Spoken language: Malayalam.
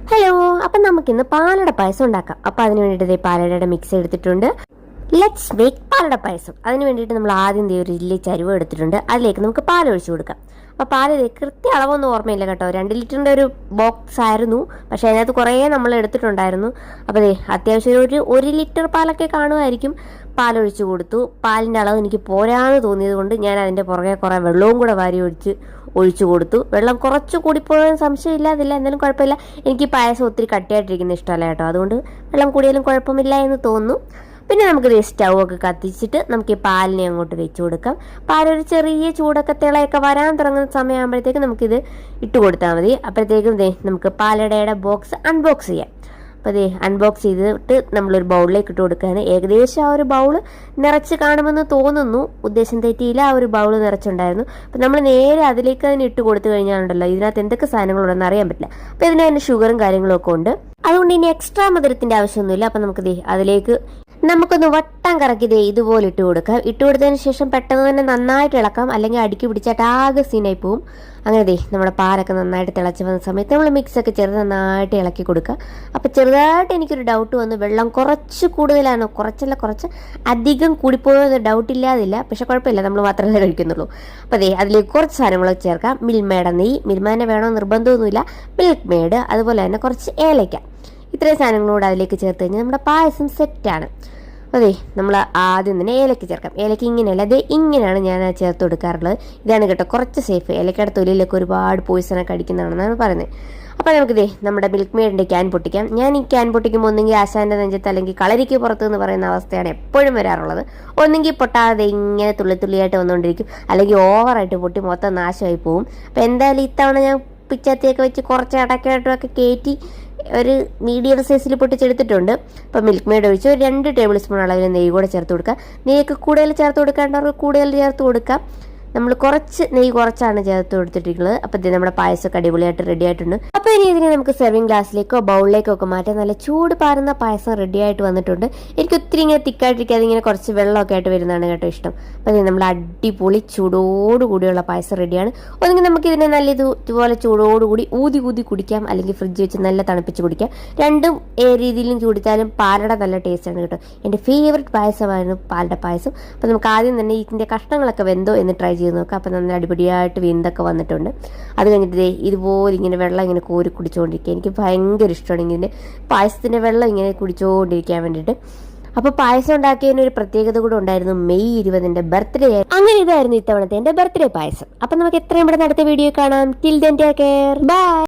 ഹലോ, അപ്പം നമുക്കിന്ന് പാലട പായസം ഉണ്ടാക്കാം. അപ്പം അതിന് വേണ്ടിയിട്ട് പാലടയുടെ മിക്സ് എടുത്തിട്ടുണ്ട്. ലെറ്റ്സ് മേക്ക് പാലട പായസം. അതിന് വേണ്ടിയിട്ട് നമ്മൾ ആദ്യം ഒരു ഇല്ലി ചരുവ എടുത്തിട്ടുണ്ട്. അതിലേക്ക് നമുക്ക് പാൽ ഒഴിച്ചു കൊടുക്കാം. അപ്പോൾ പാൽ കൃത്യ അളവൊന്നും ഓർമ്മയില്ല കേട്ടോ. 2 ലിറ്ററിൻ്റെ ഒരു ബോക്സ് ആയിരുന്നു, പക്ഷേ അതിനകത്ത് കുറേ നമ്മൾ എടുത്തിട്ടുണ്ടായിരുന്നു. അപ്പോൾ അത്യാവശ്യം ഒരു ലിറ്റർ പാലൊക്കെ കാണുമായിരിക്കും. പാലൊഴിച്ച് കൊടുത്തു. പാലിൻ്റെ അളവ് എനിക്ക് പോരാന്ന് തോന്നിയത് കൊണ്ട് ഞാൻ അതിൻ്റെ പുറകെ കുറേ വെള്ളവും കൂടെ വാരി ഒഴിച്ചു കൊടുത്തു. വെള്ളം കുറച്ച് കൂടിപ്പോയാലും സംശയമില്ലാതില്ല, എന്നാലും കുഴപ്പമില്ല. എനിക്ക് പായസം ഒത്തിരി കട്ടിയായിട്ടിരിക്കുന്ന ഇഷ്ടമല്ല കേട്ടോ, അതുകൊണ്ട് വെള്ളം കൂടിയാലും കുഴപ്പമില്ല എന്ന് തോന്നുന്നു. പിന്നെ നമുക്ക് സ്റ്റൗ ഒക്കെ കത്തിച്ചിട്ട് നമുക്ക് ഈ പാലിനെ അങ്ങോട്ട് വെച്ച് കൊടുക്കാം. പാലൊരു ചെറിയ ചൂടൊക്കെ തിളയൊക്കെ വരാൻ തുടങ്ങുന്ന സമയമാകുമ്പോഴത്തേക്ക് നമുക്കിത് ഇട്ട് കൊടുത്താൽ മതി. അപ്പോഴത്തേക്കും നമുക്ക് പാലടയുടെ ബോക്സ് അൺബോക്സ് ചെയ്യാം. അപ്പോൾ അൺബോക്സ് ചെയ്തിട്ട് നമ്മളൊരു ബൗളിലേക്ക് ഇട്ട് കൊടുക്കുകയാണ്. ഏകദേശം ആ ഒരു ബൗൾ നിറച്ച് കാണുമെന്ന് തോന്നുന്നു, ഉദ്ദേശം തെറ്റിയില്ല, ആ ഒരു ബൗൾ നിറച്ചുണ്ടായിരുന്നു. അപ്പോൾ നമ്മൾ നേരെ അതിലേക്ക് അതിന് ഇട്ട് കൊടുത്തു കഴിഞ്ഞാലുണ്ടല്ലോ ഇതിനകത്ത് എന്തൊക്കെ സാധനങ്ങളുണ്ടെന്ന് അറിയാൻ പറ്റില്ല. അപ്പോൾ ഇതിന് തന്നെ ഷുഗറും കാര്യങ്ങളും ഒക്കെ ഉണ്ട്, അതുകൊണ്ട് ഇനി എക്സ്ട്രാ മധുരത്തിൻ്റെ ആവശ്യമൊന്നുമില്ല. അപ്പം നമുക്കൊന്ന് വട്ടം കറക്കി ഇതുപോലെ ഇട്ട് കൊടുക്കാം. ഇട്ട് കൊടുത്തതിന് ശേഷം പെട്ടെന്ന് തന്നെ നന്നായിട്ട് ഇളക്കാം, അല്ലെങ്കിൽ അടുക്കി പിടിച്ചിട്ട് ആകെ സീനായി പോവും. അങ്ങനെ നമ്മുടെ പാലൊക്കെ നന്നായിട്ട് തിളച്ച് വന്ന സമയത്ത് നമ്മൾ മിക്സൊക്കെ ചേർത്ത് നന്നായിട്ട് ഇളക്കി കൊടുക്കുക. അപ്പോൾ ചെറുതായിട്ട് എനിക്കൊരു ഡൗട്ട് വന്നു, വെള്ളം കുറച്ച് കൂടുതലാണ്, കുറച്ച് അധികം കൂടിപ്പോയത് ഡൗട്ടില്ലാതില്ല. പക്ഷെ കുഴപ്പമില്ല, നമ്മൾ മാത്രമേ കഴിക്കുന്നുള്ളൂ. അപ്പോൾ അതിലേക്ക് കുറച്ച് സാധനങ്ങളൊക്കെ ചേർക്കാം. മിൽമയുടെ നെയ്യ്, മിൽമേനെ വേണോ നിർബന്ധമൊന്നുമില്ല, മിൽക്ക് മെയ്ഡ്, അതുപോലെ തന്നെ കുറച്ച് ഏലയ്ക്ക. ഇത്രയും സാധനങ്ങളോട് അതിലേക്ക് ചേർത്ത് കഴിഞ്ഞാൽ നമ്മുടെ പായസം സെറ്റാണ്. നമ്മൾ ആദ്യം തന്നെ ഏലക്ക ചേർക്കാം. ഏലക്ക ഇങ്ങനെയല്ല, ഇങ്ങനെയാണ് ഞാൻ ചേർത്ത് കൊടുക്കാറുള്ളത്. ഇതാണ് കേട്ടോ കുറച്ച് സേഫ്. ഏലക്കയുടെ തൊലിയിലൊക്കെ ഒരുപാട് പോയിസണൊക്കെ അടിക്കുന്നതാണെന്നാണ് പറയുന്നത്. അപ്പോൾ നമുക്ക് നമ്മുടെ മിൽക്ക് മെയ്ഡിൻ്റെ ക്യാൻ പൊട്ടിക്കാം. ഞാൻ ഈ ക്യാൻ പൊട്ടിക്കുമ്പോൾ ഒന്നെങ്കിൽ ആശാൻ്റെ നെഞ്ചത്ത് അല്ലെങ്കിൽ കളരിക്ക് പുറത്ത് എന്ന് പറയുന്ന അവസ്ഥയാണ് എപ്പോഴും വരാറുള്ളത്. ഒന്നെങ്കിൽ പൊട്ടാതെ ഇങ്ങനെ തുള്ളിയായിട്ട് വന്നുകൊണ്ടിരിക്കും, അല്ലെങ്കിൽ ഓവറായിട്ട് പൊട്ടി മൊത്തം നാശമായി പോവും. അപ്പോൾ എന്തായാലും ഇത്തവണ ഞാൻ പിച്ചത്തിയൊക്കെ വെച്ച് കുറച്ച് അടക്കായിട്ടൊക്കെ കയറ്റി ഒരു മീഡിയം സൈസിൽ പൊട്ടിച്ചെടുത്തിട്ടുണ്ട്. അപ്പോൾ മിൽക്ക് മെയ്ഡ് ഒഴിച്ച് 2 ടേബിൾ സ്പൂൺ അളവിൽ നെയ്യ് കൂടെ ചേർത്ത് കൊടുക്കുക. നെയ്യൊക്കെ കൂടുതൽ ചേർത്ത് കൊടുക്കേണ്ടവർക്ക് കൂടുതൽ ചേർത്ത് കൊടുക്കാം. നമ്മൾ നെയ്യ് കുറച്ചാണ് ചേർത്ത് കൊടുത്തിട്ടുള്ളത്. അപ്പോൾ നമ്മുടെ പായസമൊക്കെ അടിപൊളിയായിട്ട് റെഡി ആയിട്ടുണ്ട്. അപ്പോൾ ഇനി ഇതിനെ നമുക്ക് സെർവിങ് ഗ്ലാസ്സിലേക്കോ ബൗളിലേക്കോ ഒക്കെ മാറ്റാം. നല്ല ചൂട് പാറുന്ന പായസം റെഡി ആയിട്ട് വന്നിട്ടുണ്ട്. എനിക്ക് ഒത്തിരി ഇങ്ങനെ തിക്കായിട്ടിരിക്കാതെ ഇങ്ങനെ കുറച്ച് വെള്ളമൊക്കെ ആയിട്ട് വരുന്നതാണ് കേട്ടോ ഇഷ്ടം. അപ്പോൾ നമ്മൾ അടിപൊളി ചൂടോടുകൂടിയുള്ള പായസം റെഡിയാണ്. ഒന്നെങ്കിൽ നമുക്ക് ഇതിനെ നല്ല ഇതുപോലെ ചൂടോടുകൂടി ഊതി കുടിക്കാം, അല്ലെങ്കിൽ ഫ്രിഡ്ജ് വെച്ച് നല്ല തണുപ്പിച്ച് കുടിക്കാം. രണ്ടും രീതിയിലും കുടിച്ചാലും പാലട നല്ല ടേസ്റ്റാണ് കേട്ടോ. എൻ്റെ ഫേവററ്റ് പായസമായിരുന്നു പാലട പായസം. അപ്പോൾ നമുക്ക് ആദ്യം തന്നെ ഇതിൻ്റെ കഷ്ണങ്ങളൊക്കെ വെന്തോ എന്ന് ട്രൈ ചെയ്ത് നോക്കാം. അപ്പം നല്ല അടിപൊളിയായിട്ട് വെന്തൊക്കെ വന്നിട്ടുണ്ട്. അത് കഴിഞ്ഞിട്ട് ഇതുപോലെ ഇങ്ങനെ വെള്ളം ഇങ്ങനെ കോരി കുടിച്ചുകൊണ്ടിരിക്കുക. എനിക്ക് ഭയങ്കര ഇഷ്ടമാണ് ഇങ്ങനെ പായസത്തിൻ്റെ വെള്ളം ഇങ്ങനെ കുടിച്ചുകൊണ്ടിരിക്കാൻ വേണ്ടിയിട്ട്. അപ്പോൾ പായസം ഉണ്ടാക്കിയതിന് ഒരു പ്രത്യേകത കൂടെ ഉണ്ടായിരുന്നു. മെയ് 20 ബർത്ത്ഡേ ആയിരുന്നു. അങ്ങനെ ഇതായിരുന്നു ഇത്തവണത്തെ എൻ്റെ ബർത്ത്ഡേ പായസം. അപ്പം നമുക്ക് എത്രയും പെട്ടെന്ന് അടുത്ത വീഡിയോ കാണാം. Till then take care, by.